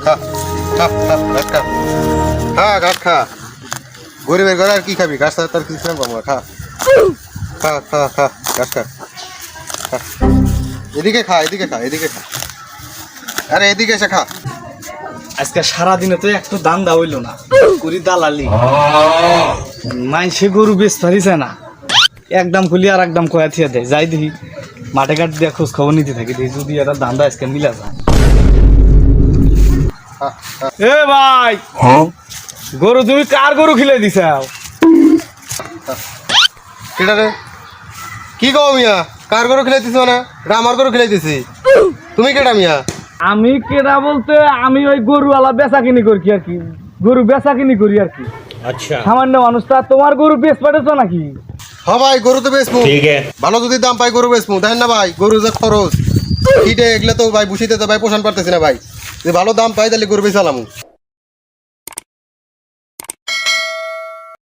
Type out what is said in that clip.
খা খা খা ঘাস খা খা ঘাস খা গরিবের ঘরে আর কি খাবি ঘাস তার কিছু খাবো খা খা খা খা ঘাস খা এদিকে খা এদিকে খা এদিকে খা আরে এদিকে এসে খা আজকে সারাদিনে তো একটু দান্দা হইল না করি দালালি মাইসে গরু বেশ পারিছে না একদম খুলি আর একদম কয়া থিয়া দেয় যাই দেখি মাঠে ঘাট দিয়ে খোঁজ খবর নিতে থাকি দেখি যদি একটা দান্দা আজকে মিলা যায়। এ ভাই গরু তুমি কার গরু খিলে দিছাও? কেটা রে কি কও মিয়া কার গরু খিলাইতেছ না এটা আমার গরু খিলাইতেছি তুমি কেটা মিয়া? আমি কেডা বলতে আমি ওই গরুওয়ালা বেচা কিনি করি আর কি গরু বেচা কিনি করি আর কি। আচ্ছা সামান্য মানুষ তা তোমার গরু বেচ পাঠাচ্ছ নাকি? হ্যাঁ ভাই গরু তো বেচমু ভালো যদি দাম পাই গরু বেচমু দেখেন না ভাই গরু যে খরচ কিটে এগুলো তো ভাই বুঝিতে তো ভাই পোষণ পারতেছি না ভাই যে ভালো দাম পাই তাহলে গরু বেচালামু।